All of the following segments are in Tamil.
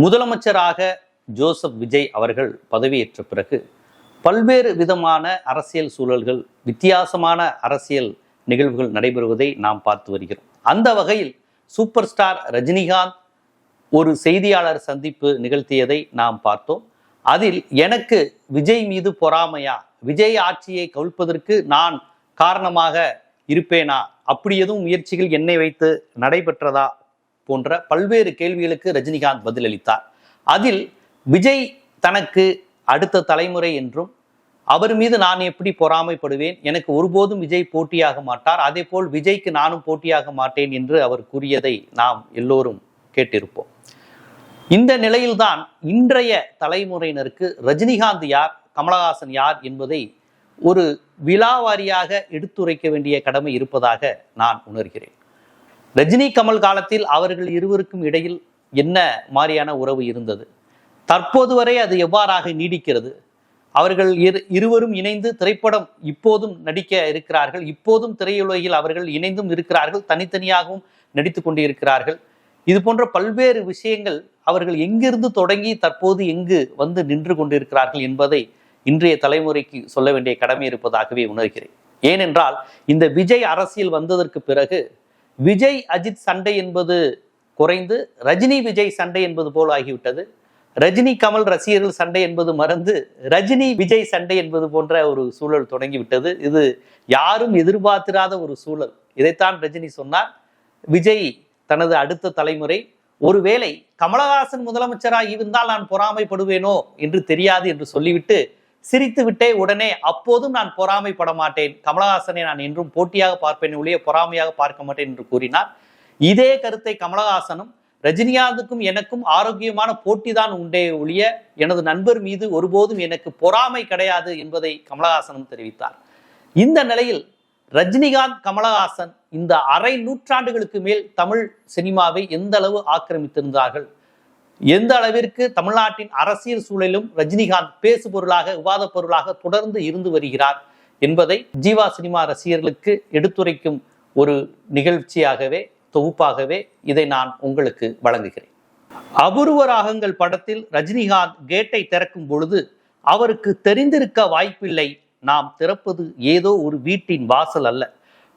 முதலமைச்சராக ஜோசப் விஜய் அவர்கள் பதவியேற்ற பிறகு பல்வேறு விதமான அரசியல் சூழல்கள், வித்தியாசமான அரசியல் நிகழ்வுகள் நடைபெறுவதை நாம் பார்த்து வருகிறோம். அந்த வகையில் சூப்பர் ஸ்டார் ரஜினிகாந்த் ஒரு செய்தியாளர் சந்திப்பு நிகழ்த்தியதை நாம் பார்த்தோம். அதில் எனக்கு விஜய் மீது பொறாமையா, விஜய் ஆட்சியை கவிழ்ப்பதற்கு நான் காரணமாக இருப்பேனா, அப்படி எதுவும் முயற்சிகள் என்னை வைத்து நடைபெற்றதா போன்ற பல்வேறு கேள்விகளுக்கு ரஜினிகாந்த் பதிலளித்தார். அதில் விஜய் தனக்கு அடுத்த தலைமுறை என்றும், அவர் மீது நான் எப்படி பொறாமைப்படுவேன், எனக்கு ஒருபோதும் விஜய் போட்டியாக மாட்டார், அதே போல் விஜய்க்கு நானும் போட்டியாக மாட்டேன் என்று அவர் கூறியதை நாம் எல்லோரும் கேட்டிருப்போம். இந்த நிலையில்தான் இன்றைய தலைமுறையினருக்கு ரஜினிகாந்த் யார், கமலஹாசன் யார் என்பதை ஒரு விலாவாரியாக எடுத்துரைக்க வேண்டிய கடமை இருப்பதாக நான் உணர்கிறேன். ரஜினி கமல் காலத்தில் அவர்கள் இருவருக்கும் இடையில் என்ன மாதிரியான உறவு இருந்தது, தற்போது வரை அது எவ்வாறாக நீடிக்கிறது, அவர்கள் இருவரும் இணைந்து திரைப்படம் இப்போதும் நடிக்க இருக்கிறார்கள், இப்போதும் திரையுலகில் அவர்கள் இணைந்தும் இருக்கிறார்கள், தனித்தனியாகவும் நடித்து கொண்டிருக்கிறார்கள். இது போன்ற பல்வேறு விஷயங்கள் அவர்கள் எங்கிருந்து தொடங்கி தற்போது எங்கு வந்து நின்று கொண்டிருக்கிறார்கள் என்பதை இன்றைய தலைமுறைக்கு சொல்ல வேண்டிய கடமை இருப்பதாகவே உணர்கிறேன். ஏனென்றால் இந்த விஜய் அரசியல் வந்ததற்கு பிறகு விஜய் அஜித் சண்டை என்பது குறைந்து ரஜினி விஜய் சண்டை என்பது போல் ஆகிவிட்டது. ரஜினி கமல் ரசிகர்கள் சண்டை என்பது மறந்து ரஜினி விஜய் சண்டை என்பது போன்ற ஒரு சூழல் தொடங்கிவிட்டது. இது யாரும் எதிர்பார்த்திராத ஒரு சூழல். இதைத்தான் ரஜினி சொன்னார். விஜய் தனது அடுத்த தலைமுறை, ஒருவேளை கமலஹாசன் முதலமைச்சராக இருந்தால் நான் பொறாமைப்படுவேனோ என்று தெரியாது என்று சொல்லிவிட்டு சிரித்து விட்டே உடனே அப்போதும் நான் பொறாமைப்பட மாட்டேன், கமலஹாசனை நான் என்றும் போட்டியாக பார்ப்பேன் ஒழிய பொறாமையாக பார்க்க மாட்டேன் என்று கூறினார். இதே கருத்தை கமலஹாசனும், ரஜினிகாந்துக்கும் எனக்கும் ஆரோக்கியமான போட்டி தான் உண்டே ஒழிய எனது நண்பர் மீது ஒருபோதும் எனக்கு பொறாமை கிடையாது என்பதை கமலஹாசனும் தெரிவித்தார். இந்த நிலையில் ரஜினிகாந்த் கமலஹாசன் இந்த அரை நூற்றாண்டுகளுக்கு மேல் தமிழ் சினிமாவை எந்த அளவு ஆக்கிரமித்திருந்தார்கள், எந்த அளவிற்கு தமிழ்நாட்டின் அரசியல் சூழலிலும் ரஜினிகாந்த் பேசு பொருளாக, விவாத பொருளாக தொடர்ந்து இருந்து வருகிறார் என்பதை ஜீவா சினிமா ரசிகர்களுக்கு எடுத்துரைக்கும் ஒரு நிகழ்ச்சியாகவே, தொகுப்பாகவே இதை நான் உங்களுக்கு வழங்குகிறேன். அபூர்வ ராகங்கள் படத்தில் ரஜினிகாந்த் கேட்டை திறக்கும் பொழுது அவருக்கு தெரிந்திருக்க வாய்ப்பில்லை, நாம் திறப்பது ஏதோ ஒரு வீட்டின் வாசல் அல்ல,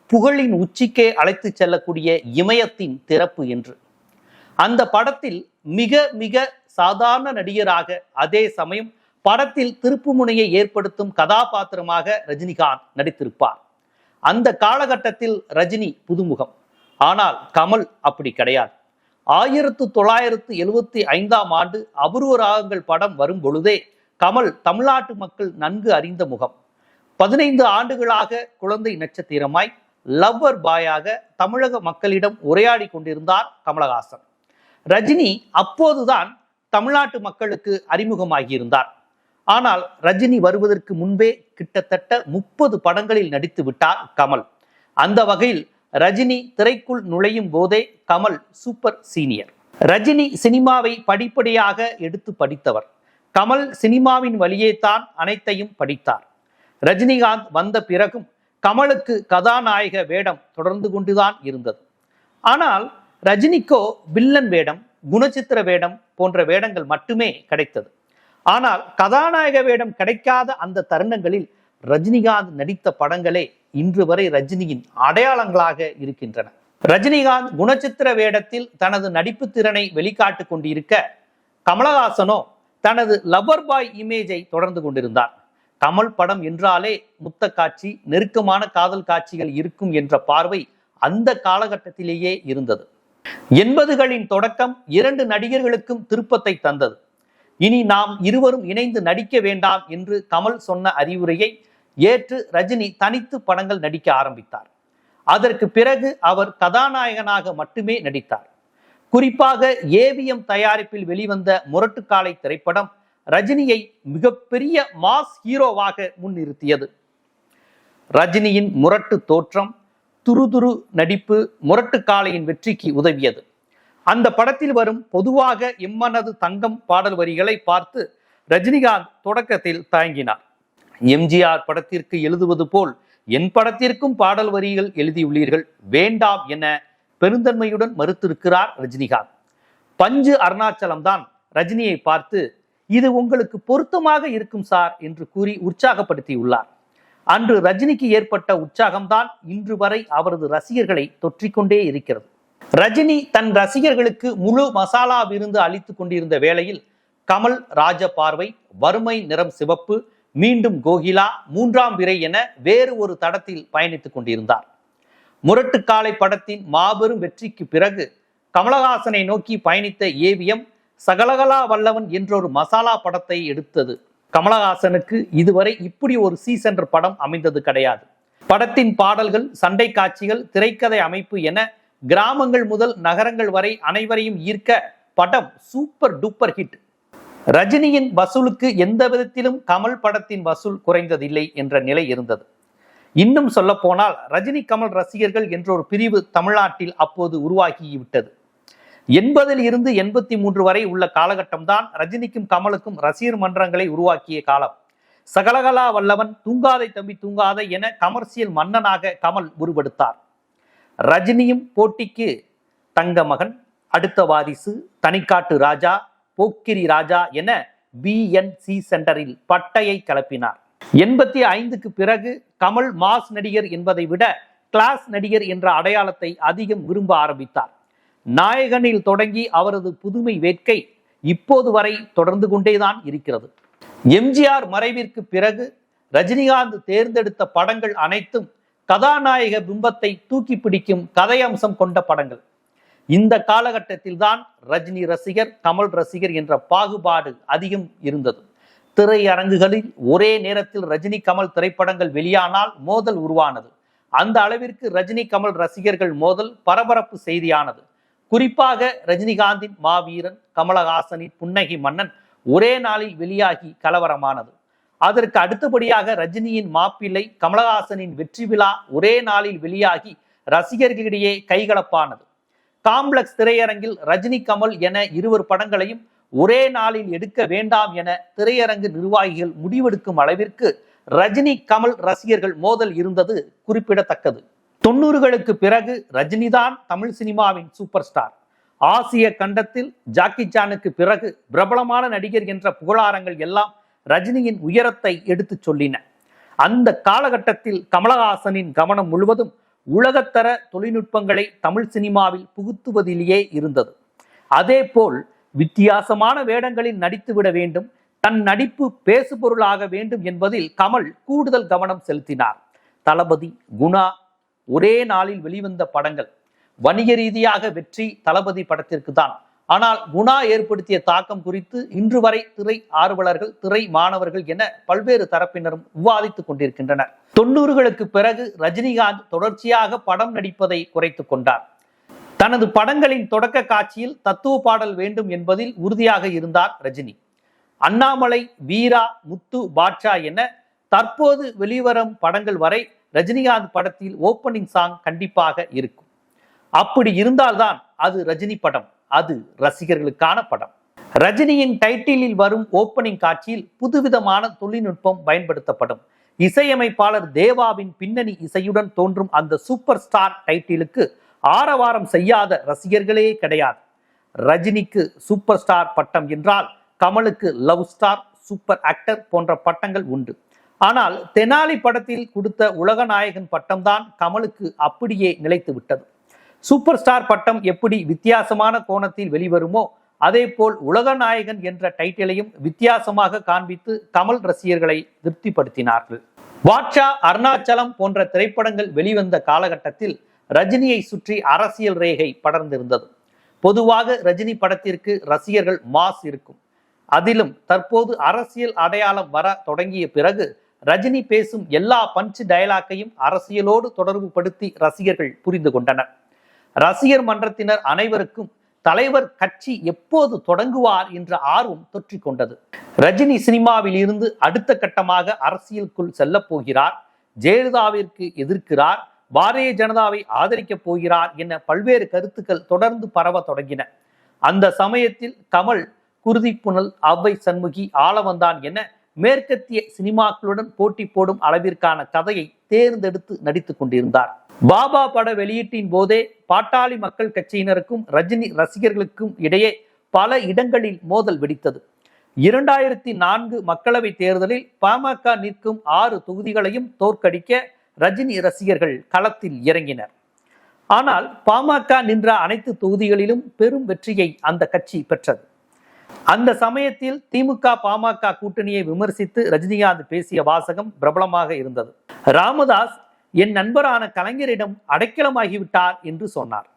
புகழின் உச்சிக்கே அழைத்து செல்லக்கூடிய இமயத்தின் திறப்பு என்று. அந்த படத்தில் மிக மிக சாதாரண நடிகராக, அதே சமயம் படத்தில் திருப்புமுனையை ஏற்படுத்தும் கதாபாத்திரமாக ரஜினிகாந்த் நடித்திருப்பார். அந்த காலகட்டத்தில் ரஜினி புதுமுகம். ஆனால் கமல் அப்படி கிடையாது. 1975ஆம் ஆண்டு அபூர்வ ராகங்கள் படம் வரும் பொழுதே கமல் தமிழ்நாட்டு மக்கள் நன்கு அறிந்த முகம். 15 ஆண்டுகளாக குழந்தை நட்சத்திரமாய், லவ்வர் பாயாக தமிழக மக்களிடம் உரையாடி கொண்டிருந்தார் கமலஹாசன். ரஜினி அப்போதுதான் தமிழ்நாட்டு மக்களுக்கு அறிமுகமாகியிருந்தார். ஆனால் ரஜினி வருவதற்கு முன்பே கிட்டத்தட்ட 30 படங்களில் நடித்து விட்டார் கமல். அந்த வகையில் ரஜினி திரைக்குள் நுழையும் போதே கமல் சூப்பர் சீனியர். ரஜினி சினிமாவை படிப்படியாக எடுத்து படித்தவர். கமல் சினிமாவின் வழியே தான் அனைத்தையும் படித்தார். ரஜினிகாந்த் வந்த பிறகும் கமலுக்கு கதாநாயக வேடம் தொடர்ந்து கொண்டுதான் இருந்தது. ஆனால் ரஜினிக்கோ வில்லன் வேடம், குணச்சித்திர வேடம் போன்ற வேடங்கள் மட்டுமே கிடைத்தது. ஆனால் கதாநாயக வேடம் கிடைக்காத அந்த தருணங்களில் ரஜினிகாந்த் நடித்த படங்களே இன்று வரை ரஜினியின் அடையாளங்களாக இருக்கின்றன. ரஜினிகாந்த் குணச்சித்திர வேடத்தில் தனது நடிப்பு திறனை வெளிக்காட்டு கொண்டிருக்க, கமலஹாசனோ தனது லவ்வர் பாய் இமேஜை தொடர்ந்து கொண்டிருந்தார். கமல் படம் என்றாலே முத்த காட்சி, நெருக்கமான காதல் காட்சிகள் இருக்கும் என்ற பார்வை அந்த காலகட்டத்திலேயே இருந்தது. 80களின் தொடக்கம் 2 நடிகர்களுக்கும் திருப்பத்தை தந்தது. இனி நாம் இருவரும் இணைந்து நடிக்க வேண்டாம் என்று கமல் சொன்ன அறிவுரையை ஏற்று ரஜினி தனித்து படங்கள் நடிக்க ஆரம்பித்தார். அதற்கு பிறகு அவர் கதாநாயகனாக மட்டுமே நடித்தார். குறிப்பாக ஏவிஎம் தயாரிப்பில் வெளிவந்த முரட்டுக்காலை திரைப்படம் ரஜினியை மிகப்பெரிய மாஸ் ஹீரோவாக முன்னிறுத்தியது. ரஜினியின் முரட்டு தோற்றம், துருதுரு நடிப்பு முரட்டுக்காலையின் வெற்றிக்கு உதவியது. அந்த படத்தில் வரும் பொதுவாக எம்மனது தங்கம் பாடல் வரிகளை பார்த்து ரஜினிகாந்த் தொடக்கத்தில் தயங்கினார். எம்ஜிஆர் படத்திற்கு எழுதுவது போல் என் படத்திற்கும் பாடல் வரிகள் எழுதியுள்ளீர்கள், வேண்டாம் என பெருந்தன்மையுடன் மறுத்திருக்கிறார் ரஜினிகாந்த். பஞ்சு அருணாச்சலம் தான் ரஜினியை பார்த்து இது உங்களுக்கு பொருத்தமாக இருக்கும் சார் என்று கூறி உற்சாகப்படுத்தியுள்ளார். அன்று ரஜினிக்கு ஏற்பட்ட உற்சாகம்தான் இன்று வரை அவரது ரசிகர்களை தொற்றிக்கொண்டே இருக்கிறது. ரஜினி தன் ரசிகர்களுக்கு முழு மசாலா விருந்து அளித்துக் கொண்டிருந்த வேளையில் கமல் ராஜ பார்வை, வறுமை நிறம் சிவப்பு, மீண்டும் கோகிலா, மூன்றாம் விரை என வேறு ஒரு தடத்தில் பயணித்துக் கொண்டிருந்தார். முரட்டுக்காலை படத்தின் மாபெரும் வெற்றிக்கு பிறகு கமலஹாசனை நோக்கி பயணித்த ஏவிஎம் சகலகலா வல்லவன் என்றொரு மசாலா படத்தை எடுத்தது. கமலஹாசனுக்கு இதுவரை இப்படி ஒரு சீசென்ற படம் அமைந்தது கிடையாது. படத்தின் பாடல்கள், சண்டை காட்சிகள், திரைக்கதை அமைப்பு என கிராமங்கள் முதல் நகரங்கள் வரை அனைவரையும் ஈர்க்க படம் சூப்பர் டூப்பர் ஹிட். ரஜினியின் வசூலுக்கு எந்த விதத்திலும் கமல் படத்தின் வசூல் குறைந்ததில்லை என்ற நிலை இருந்தது. இன்னும் சொல்ல போனால் ரஜினி கமல் ரசிகர்கள் என்ற ஒரு பிரிவு தமிழ்நாட்டில் அப்போது உருவாகிவிட்டது. 80 இருந்து 83 வரை உள்ள காலகட்டம் தான் ரஜினிக்கும் கமலுக்கும் ரசிகர் மன்றங்களை உருவாக்கிய காலம். சகலகலா வல்லவன், தூங்காதை தம்பி தூங்காதை என கமர்சியல் மன்னனாக கமல் உருவெடுத்தார். ரஜினியும் போட்டிக்கு தங்க மகன், அடுத்த வாரிசு, தனிக்காட்டு ராஜா, போக்கிரி ராஜா என பிஎன்சி சென்டரில் பட்டையை கிளப்பினார். 85க்கு பிறகு கமல் மாஸ் நடிகர் என்பதை விட கிளாஸ் நடிகர் என்ற அடையாளத்தை அதிகம் விரும்ப ஆரம்பித்தார். நாயகனில் தொடங்கி அவரது புதுமை வேட்கை இப்போது வரை தொடர்ந்து கொண்டேதான் இருக்கிறது. எம்ஜிஆர் மறைவிற்கு பிறகு ரஜினிகாந்த் தேர்ந்தெடுத்த படங்கள் அனைத்தும் கதாநாயக பிம்பத்தை தூக்கி பிடிக்கும் கதையம்சம் கொண்ட படங்கள். இந்த காலகட்டத்தில் தான் ரஜினி ரசிகர், கமல் ரசிகர் என்ற பாகுபாடு அதிகம் இருந்தது. திரையரங்குகளில் ஒரே நேரத்தில் ரஜினி கமல் திரைப்படங்கள் வெளியானால் மோதல் உருவானது. அந்த அளவிற்கு ரஜினி கமல் ரசிகர்கள் மோதல் பரபரப்பு செய்தியானது. குறிப்பாக ரஜினிகாந்தின் மாவீரன், கமலஹாசனின் புன்னகை மன்னன் ஒரே நாளில் வெளியாகி கலவரமானது. அதற்கு அடுத்தபடியாக ரஜினியின் மாப்பிள்ளை, கமலஹாசனின் வெற்றி விழா ஒரே நாளில் வெளியாகி ரசிகர்களிடையே கைகலப்பானது. காம்ப்ளெக்ஸ் திரையரங்கில் ரஜினி கமல் என இருவர் படங்களையும் ஒரே நாளில் எடுக்க வேண்டாம் என திரையரங்கு நிர்வாகிகள் முடிவெடுக்கும் அளவிற்கு ரஜினி கமல் ரசிகர்கள் மோதல் இருந்தது குறிப்பிடத்தக்கது. 90களுக்கு பிறகு ரஜினிதான் தமிழ் சினிமாவின் சூப்பர் ஸ்டார். ஆசிய கண்டத்தில் ஜாக்கி சானுக்கு பிறகு பிரபலமான நடிகர் என்ற புகழாரங்கள் எல்லாம் ரஜினியின் உயரத்தை எடுத்து சொல்லின. அந்த காலகட்டத்தில் கமலஹாசனின் கவனம் முழுவதும் உலகத்தர தொழில்நுட்பங்களை தமிழ் சினிமாவில் புகுத்துவதிலேயே இருந்தது. அதே போல் வித்தியாசமான வேடங்களில் நடித்துவிட வேண்டும், தன் நடிப்பு பேசுபொருளாக வேண்டும் என்பதில் கமல் கூடுதல் கவனம் செலுத்தினார். தளபதி, குணா ஒரே நாளில் வெளிவந்த படங்கள். வணிக ரீதியாக வெற்றி தளபதி படத்திற்கு தான். ஆனால் குணா ஏற்படுத்திய தாக்கம் குறித்து இன்று வரை திரை ஆர்வலர்கள், திரை மாணவர்கள் என பல்வேறு தரப்பினரும் விவாதித்துக் கொண்டிருக்கின்றனர். 90களுக்கு பிறகு ரஜினிகாந்த் தொடர்ச்சியாக படம் நடிப்பதை குறைத்து கொண்டார். தனது படங்களின் தொடக்க காட்சியில் தத்துவ பாடல் வேண்டும் என்பதில் உறுதியாக இருந்தார் ரஜினி. அண்ணாமலை, வீரா, முத்து, பாட்ஷா என தற்போது வெளிவரும் படங்கள் வரை ரஜினிகாந்த் படத்தில் ஓப்பனிங் சாங் கண்டிப்பாக இருக்கும். அப்படி இருந்தால்தான் அது ரஜினி படம், அது ரசிகர்களுக்கான படம். ரஜினியின் டைட்டிலில் வரும் ஓப்பனிங் காட்சியில் புதுவிதமான தொழில்நுட்பம் பயன்படுத்தப்படும். இசையமைப்பாளர் தேவாவின் பின்னணி இசையுடன் தோன்றும் அந்த சூப்பர் ஸ்டார் டைட்டிலுக்கு ஆரவாரம் செய்யாத ரசிகர்களே கிடையாது. ரஜினிக்கு சூப்பர் ஸ்டார் பட்டம் என்றால் கமலுக்கு லவ் ஸ்டார், சூப்பர் ஆக்டர் போன்ற பட்டங்கள் உண்டு. ஆனால் தெனாலி படத்தில் கொடுத்த உலகநாயகன் பட்டம் தான் கமலுக்கு அப்படியே நிலைத்து விட்டது. சூப்பர் ஸ்டார் பட்டம் எப்படி வித்தியாசமான கோணத்தில் வெளிவருமோ அதே போல் உலகநாயகன் என்ற டைட்டிலையும் வித்தியாசமாக காண்பித்து கமல் ரசிகர்களை திருப்திப்படுத்தினார்கள். பாட்ஷா, அருணாச்சலம் போன்ற திரைப்படங்கள் வெளிவந்த காலகட்டத்தில் ரஜினியை சுற்றி அரசியல் ரேகை படர்ந்திருந்தது. பொதுவாக ரஜினி படத்திற்கு ரசிகர்கள் மாஸ் இருக்கும். அதிலும் தற்போது அரசியல் அடையாளம் வர தொடங்கிய பிறகு ரஜினி பேசும் எல்லா பஞ்சு டயலாக்கையும் அரசியலோடு தொடர்பு படுத்தி ரசிகர்கள் புரிந்து கொண்டனர். ரசிகர் மன்றத்தினர் அனைவருக்கும் தலைவர் கட்சி எப்போது தொடங்குவார் என்ற ஆர்வம் தொற்றிக் கொண்டது. ரஜினி சினிமாவில் இருந்து அடுத்த கட்டமாக அரசியலுக்குள் செல்ல போகிறார், ஜெயலலிதாவிற்கு எதிர்க்கிறார், பாரதிய ஜனதாவை ஆதரிக்கப் போகிறார் என பல்வேறு கருத்துக்கள் தொடர்ந்து பரவ தொடங்கின. அந்த சமயத்தில் கமல் குருதிப்புணல், அவ்வை சண்முகி, ஆளவந்தான் என மேற்கத்திய சினிமாக்களுடன் போட்டி போடும் அளவிற்கான கதையை தேர்ந்தெடுத்து நடித்துக் கொண்டிருந்தார். பாபா பட வெளியீட்டின் போதே பாட்டாளி மக்கள் கட்சியினருக்கும் ரஜினி ரசிகர்களுக்கும் இடையே பல இடங்களில் மோதல் வெடித்தது. 2004 மக்களவை தேர்தலில் பாமக நிற்கும் 6 தொகுதிகளையும் தோற்கடிக்க ரஜினி ரசிகர்கள் களத்தில் இறங்கினர். ஆனால் பாமக நின்ற அனைத்து தொகுதிகளிலும் பெரும் வெற்றியை அந்த கட்சி பெற்றது. அந்த சமயத்தில் திமுக பாமக கூட்டணியை விமர்சித்து ரஜினிகாந்த் பேசிய வாசகம் பிரபலமாக இருந்தது. ராமதாஸ் என் நண்பரான கலைஞரிடம் அடைக்கலமாகிவிட்டார் என்று சொன்னார்.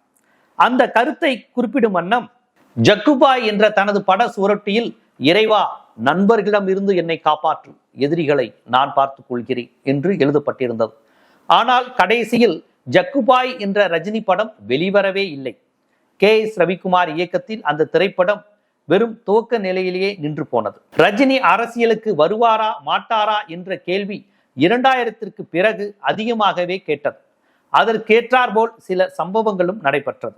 அந்த கருத்தை குறிப்பிடும் வண்ணம் ஜக்குபாய் என்ற தனது பட சுவரொட்டியில் இறைவா நண்பர்களிடம் இருந்து என்னை காப்பாற்று, எதிரிகளை நான் பார்த்துக் கொள்கிறேன் என்று எழுதப்பட்டிருந்தது. ஆனால் கடைசியில் ஜக்குபாய் என்ற ரஜினி படம் வெளிவரவே இல்லை. KS ரவிக்குமார் இயக்கத்தில் அந்த திரைப்படம் வெறும் துவக்க நிலையிலேயே நின்று போனது. ரஜினி அரசியலுக்கு வருவாரா மாட்டாரா என்ற கேள்வி 2000ற்கு பிறகு அதிகமாகவே கேட்டது. அதற்கேற்றாற்போல் சில சம்பவங்களும் நடைபெற்றது.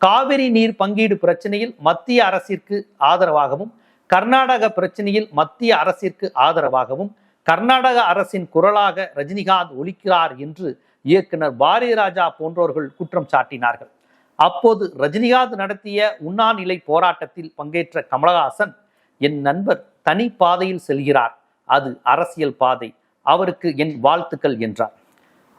காவிரி நீர் பங்கீடு பிரச்சனையில் மத்திய அரசிற்கு ஆதரவாகவும், கர்நாடக பிரச்சனையில் மத்திய அரசிற்கு ஆதரவாகவும் கர்நாடக அரசின் குரலாக ரஜினிகாந்த் ஒலிக்கிறார் என்று இயக்குனர் பாரதிராஜா போன்றோர்கள் குற்றம் சாட்டினார்கள். அப்போது ரஜினிகாந்த் நடத்திய உண்ணாநிலை போராட்டத்தில் பங்கேற்ற கமலஹாசன், என் நண்பர் தனி பாதையில் செல்கிறார், அது அரசியல் பாதை, அவருக்கு என் வாழ்த்துக்கள் என்றார்.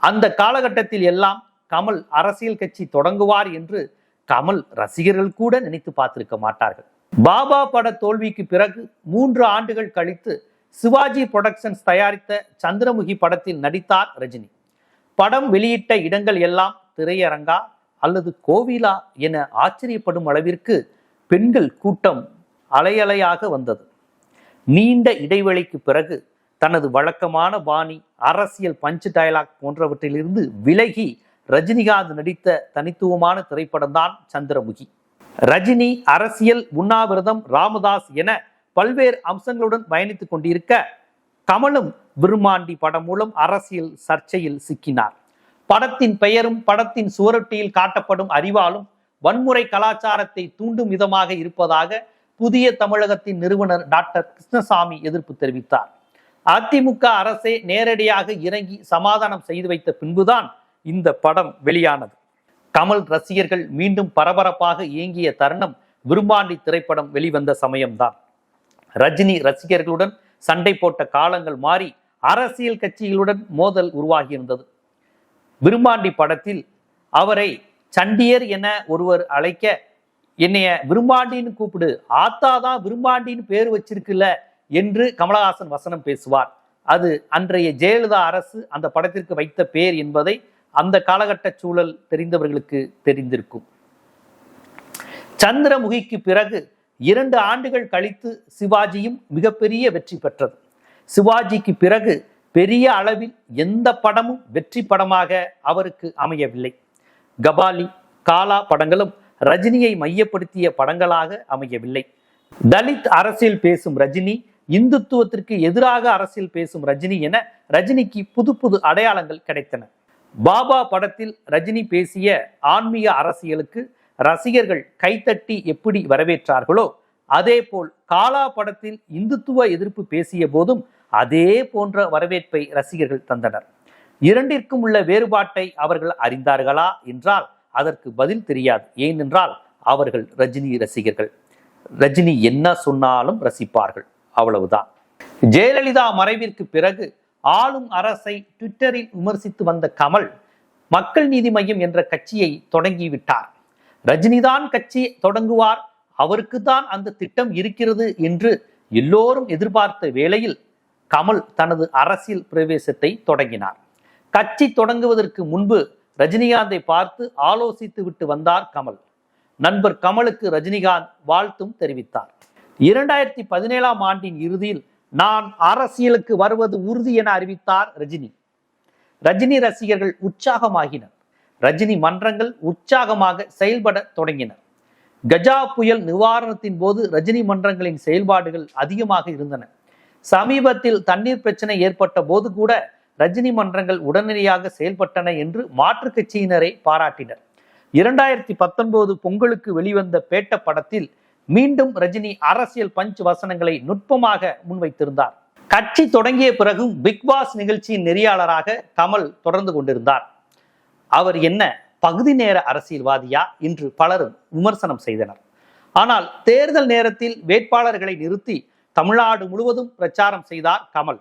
அந்த காலகட்டத்தில் எல்லாம் கமல் அரசியல் கட்சி தொடங்குவார் என்று கமல் ரசிகர்கள் கூட நினைத்து பார்த்திருக்க மாட்டார்கள். பாபா பட தோல்விக்கு பிறகு 3 ஆண்டுகள் கழித்து சிவாஜி புரொடக்ஷன்ஸ் தயாரித்த சந்திரமுகி படத்தில் நடித்தார் ரஜினி. படம் வெளியிட்ட இடங்கள் எல்லாம் திரையரங்கா அல்லது கோவிலா என ஆச்சரியப்படும் அளவிற்கு பெண்கள் கூட்டம் அலையலையாக வந்தது. நீண்ட இடைவெளிக்கு பிறகு தனது வழக்கமான பாணி, அரசியல் பஞ்ச் டயலாக் போன்றவற்றிலிருந்து விலகி ரஜினிகாந்த் நடித்த தனித்துவமான திரைப்படம் தான் சந்திரமுகி. ரஜினி அரசியல், உண்ணாவிரதம், ராமதாஸ் என பல்வேறு அம்சங்களுடன் பயணித்துக் கொண்டிருக்க கமலும் விருமாண்டி படம் மூலம் அரசியல் சர்ச்சையில் சிக்கினார். படத்தின் பெயரும் படத்தின் சுவரொட்டியில் காட்டப்படும் அறிவாலும் வன்முறை கலாச்சாரத்தை தூண்டும் விதமாக இருப்பதாக புதிய தமிழகத்தின் நிறுவனர் டாக்டர் கிருஷ்ணசாமி எதிர்ப்பு தெரிவித்தார். அதிமுக அரசே நேரடியாக இறங்கி சமாதானம் செய்து வைத்த பின்புதான் இந்த படம் வெளியானது. கமல் ரசிகர்கள் மீண்டும் பரபரப்பாக இயங்கிய தருணம் விரும்பாண்டி திரைப்படம் வெளிவந்த சமயம்தான். ரஜினி ரசிகர்களுடன் சண்டை போட்ட காலங்கள் மாறி அரசியல் கட்சிகளுடன் மோதல் உருவாகியிருந்தது. விரும்பாண்டி படத்தில் அவரை சண்டியர் என ஒருவர் அழைக்க, என்னைய விரும்பாண்டின்னு கூப்பிடு, ஆத்தாதான் விரும்பாண்டின்னு பேர் வச்சிருக்குல்ல என்று கமலஹாசன் வசனம் பேசுவார். அது அன்றைய ஜெயலலிதா அரசு அந்த படத்திற்கு வைத்த பேர் என்பதை அந்த காலகட்ட சூழல் தெரிந்தவர்களுக்கு தெரிந்திருக்கும். சந்திரமுகிக்கு பிறகு 2 ஆண்டுகள் கழித்து சிவாஜியும் மிகப்பெரிய வெற்றி பெற்றது. சிவாஜிக்கு பிறகு பெரிய அளவில் எந்த படமும் வெற்றி படமாக அவருக்கு அமையவில்லை. கபாலி, காலா படங்களும் ரஜினியை மையப்படுத்திய படங்களாக அமையவில்லை. தலித் அரசியல் பேசும் ரஜினி, இந்துத்துவத்திற்கு எதிராக அரசியல் பேசும் ரஜினி என ரஜினிக்கு புது புது அடையாளங்கள் கிடைத்தன. பாபா படத்தில் ரஜினி பேசிய ஆன்மீக அரசியலுக்கு ரசிகர்கள் கைத்தட்டி எப்படி வரவேற்றார்களோ, அதே போல் காலா படத்தில் இந்துத்துவ எதிர்ப்பு பேசிய போதும் அதே போன்ற வரவேற்பை ரசிகர்கள் தந்தனர். இரண்டிற்கும் உள்ள வேறுபாட்டை அவர்கள் அறிந்தார்களா என்றால் அதற்கு பதில் தெரியாது. ஏனென்றால் அவர்கள் ரஜினி ரசிகர்கள். ரஜினி என்ன சொன்னாலும் ரசிப்பார்கள், அவ்வளவுதான். ஜெயலலிதா மறைவிற்கு பிறகு ஆளும் அரசை ட்விட்டரில் விமர்சித்து வந்த கமல் மக்கள் நீதி மய்யம் என்ற கட்சியை தொடங்கிவிட்டார். ரஜினிதான் கட்சி தொடங்குவார், அவருக்குத்தான் அந்த திட்டம் இருக்கிறது என்று எல்லோரும் எதிர்பார்த்த வேளையில் கமல் தனது அரசியல் பிரவேசத்தை தொடங்கினார். கட்சி தொடங்குவதற்கு முன்பு ரஜினிகாந்தை பார்த்து ஆலோசித்து விட்டு வந்தார் கமல். நண்பர் கமலுக்கு ரஜினிகாந்த் வாழ்த்தும் தெரிவித்தார். 2017ஆம் ஆண்டின் இறுதியில் நான் அரசியலுக்கு வருவது உறுதி என அறிவித்தார் ரஜினி. ரஜினி ரசிகர்கள் உற்சாகமாகினர். ரஜினி மன்றங்கள் உற்சாகமாக செயல்பட தொடங்கின. கஜா புயல் நிவாரணத்தின் போது ரஜினி மன்றங்களின் செயல்பாடுகள் அதிகமாக இருந்தன. சமீபத்தில் தண்ணீர் பிரச்சனை ஏற்பட்ட போது கூட ரஜினி மன்றங்கள் உடனடியாக செயல்பட்டன என்று மாற்றுக் கட்சியினரை பாராட்டினர். 2019 பொங்கலுக்கு வெளிவந்த பேட்ட படத்தில் மீண்டும் ரஜினி அரசியல் பஞ்ச் வசனங்களை நுட்பமாக முன்வைத்திருந்தார். கட்சி தொடங்கிய பிறகும் பிக்பாஸ் நிகழ்ச்சியின் நெறியாளராக கமல் தொடர்ந்து கொண்டிருந்தார். அவர் என்ன பகுதி நேர அரசியல்வாதியா என்று பலரும் விமர்சனம் செய்தனர். ஆனால் தேர்தல் நேரத்தில் வேட்பாளர்களை நிறுத்தி தமிழ்நாடு முழுவதும் பிரச்சாரம் செய்தார் கமல்.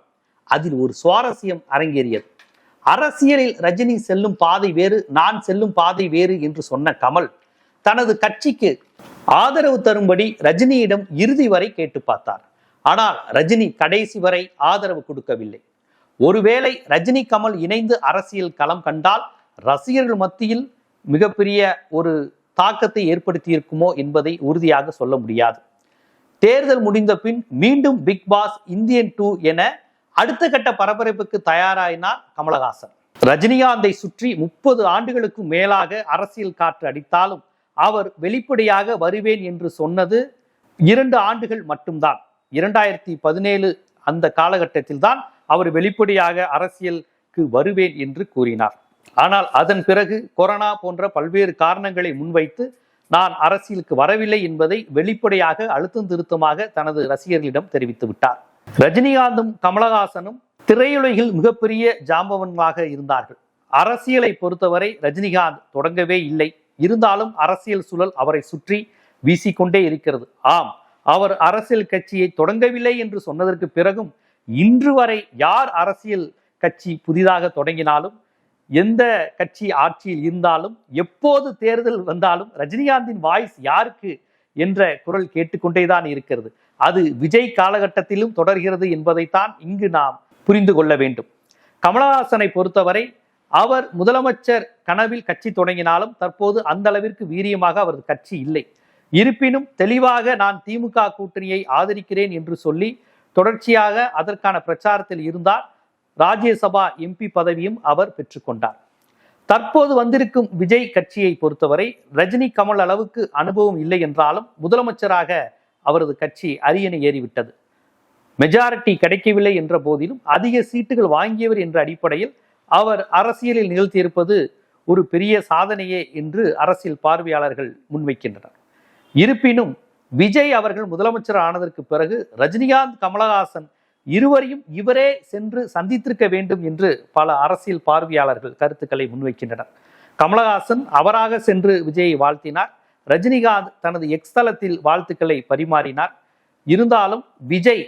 அதில் ஒரு சுவாரஸ்யம் அரங்கேறியது. அரசியலில் ரஜினி செல்லும் பாதை வேறு, நான் செல்லும் பாதை வேறு என்று சொன்ன கமல் தனது கட்சிக்கு ஆதரவு தரும்படி ரஜினியிடம் இறுதி வரை கேட்டு பார்த்தார். ஆனால் ரஜினி கடைசி வரை ஆதரவு கொடுக்கவில்லை. ஒருவேளை ரஜினி கமல் இணைந்து அரசியல் களம் கண்டால் ரசிகர்கள் மத்தியில் மிகப்பெரிய ஒரு தாக்கத்தை ஏற்படுத்தி இருக்குமோ என்பதை உறுதியாக சொல்ல முடியாது. தேர்தல் முடிந்த பின் மீண்டும் பிக் பாஸ் இந்தியன் 2 என அடுத்த கட்ட பரபரப்புக்கு தயாராயினார் கமலஹாசன். ரஜினிகாந்தை சுற்றி 30 ஆண்டுகளுக்கு மேலாக அரசியல் காற்று அடித்தாலும் அவர் வெளிப்படையாக வருவேன் என்று சொன்னது 2 ஆண்டுகள் மட்டும்தான். 2017 அந்த காலகட்டத்தில் தான் அவர் வெளிப்படையாக அரசியலுக்கு வருவேன் என்று கூறினார். ஆனால் அதன் பிறகு கொரோனா போன்ற பல்வேறு காரணங்களை முன்வைத்து நான் அரசியலுக்கு வரவில்லை என்பதை வெளிப்படையாக அழுத்தம் திருத்தமாக தனது ரசிகர்களிடம் தெரிவித்து விட்டார். ரஜினிகாந்தும் கமலஹாசனும் திரையுலகில் மிகப்பெரிய ஜாம்பவன்களாக இருந்தார்கள். அரசியலை பொறுத்தவரை ரஜினிகாந்த் தொடங்கவே இல்லை. இருந்தாலும் அரசியல் சூழல் அவரை சுற்றி வீசிக்கொண்டே இருக்கிறது. ஆம், அவர் அரசியல் கட்சியை தொடங்கவில்லை என்று சொன்னதற்கு பிறகும் இன்று வரை யார் அரசியல் கட்சி புதிதாக தொடங்கினாலும், எந்த கட்சி ஆட்சியில் இருந்தாலும், எப்போது தேர்தல் வந்தாலும் ரஜினிகாந்தின் வாய்ஸ் யாருக்கு என்ற குரல் கேட்டுக்கொண்டேதான் இருக்கிறது. அது விஜய் காலகட்டத்திலும் தொடர்கிறது என்பதைத்தான் இங்கு நாம் புரிந்து கொள்ள வேண்டும். கமலஹாசனை பொறுத்தவரை அவர் முதலமைச்சர் கனவில் கட்சி தொடங்கினாலும் தற்போது அந்த அளவிற்கு வீரியமாக அவரது கட்சி இல்லை. இருப்பினும் தெளிவாக நான் திமுக கூட்டணியை ஆதரிக்கிறேன் என்று சொல்லி தொடர்ச்சியாக அதற்கான பிரச்சாரத்தில் இருந்தார். ராஜ்யசபா எம்பி பதவியும் அவர் பெற்றுக்கொண்டார். தற்போது வந்திருக்கும் விஜய் கட்சியை பொறுத்தவரை ரஜினி கமல் அளவுக்கு அனுபவம் இல்லை என்றாலும் முதலமைச்சராக அவரது கட்சி அரியணை ஏறிவிட்டது. மெஜாரிட்டி கிடைக்கவில்லை என்ற போதிலும் அதிக சீட்டுகள் வாங்கியவர் என்ற அடிப்படையில் அவர் அரசியலில் நிகழ்த்தியிருப்பது ஒரு பெரிய சாதனையே என்று அரசியல் பார்வையாளர்கள் முன்வைக்கின்றனர். இருப்பினும் விஜய் அவர்கள் முதலமைச்சர் ஆனதற்கு பிறகு ரஜினிகாந்த் கமலஹாசன் இருவரையும் இவரே சென்று சந்தித்திருக்க வேண்டும் என்று பல அரசியல் பார்வையாளர்கள் கருத்துக்களை முன்வைக்கின்றனர். கமலஹாசன் அவராக சென்று விஜயை வாழ்த்தினார். ரஜினிகாந்த் தனது எக்ஸ் தளத்தில் வாழ்த்துக்களை பரிமாறினார். இருந்தாலும் விஜய்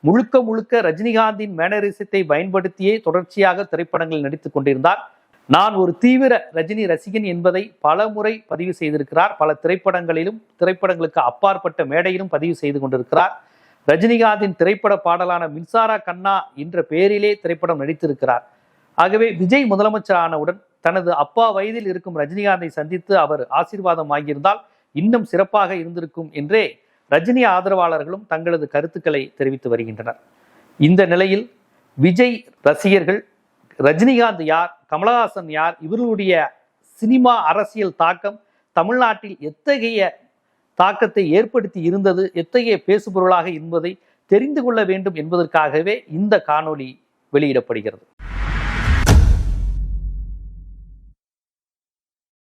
முழுக்க முழுக்க ரஜினிகாந்தின் மேனரிசத்தை பயன்படுத்தியே தொடர்ச்சியாக திரைப்படங்களில் நடித்துக் கொண்டிருந்தார். நான் ஒரு தீவிர ரஜினி ரசிகன் என்பதை பல முறை பதிவு செய்திருக்கிறார். பல திரைப்படங்களிலும் திரைப்படங்களுக்கு அப்பாற்பட்ட மேடையிலும் பதிவு செய்து கொண்டிருக்கிறார். ரஜினிகாந்தின் திரைப்பட பாடலான மின்சார கண்ணா என்ற பெயரிலே திரைப்படம் நடித்திருக்கிறார். ஆகவே விஜய் முதலமைச்சர் ஆனவுடன் தனது அப்பா வயதில் இருக்கும் ரஜினிகாந்தை சந்தித்து அவர் ஆசீர்வாதம் வாங்கியிருந்தால் இன்னும் சிறப்பாக இருந்திருக்கும் என்றே ரஜினி ஆதரவாளர்களும் தங்களது கருத்துக்களை தெரிவித்து வருகின்றனர். இந்த நிலையில் விஜய் ரசிகர்கள் ரஜினிகாந்த் யார், கமலஹாசன் யார், இவர்களுடைய சினிமா அரசியல் தாக்கம் தமிழ்நாட்டில் எத்தகைய தாக்கத்தை ஏற்படுத்தி இருந்தது, எத்தகைய பேசுபொருளாக என்பதை தெரிந்து கொள்ள வேண்டும் என்பதற்காகவே இந்த காணொளி வெளியிடப்படுகிறது.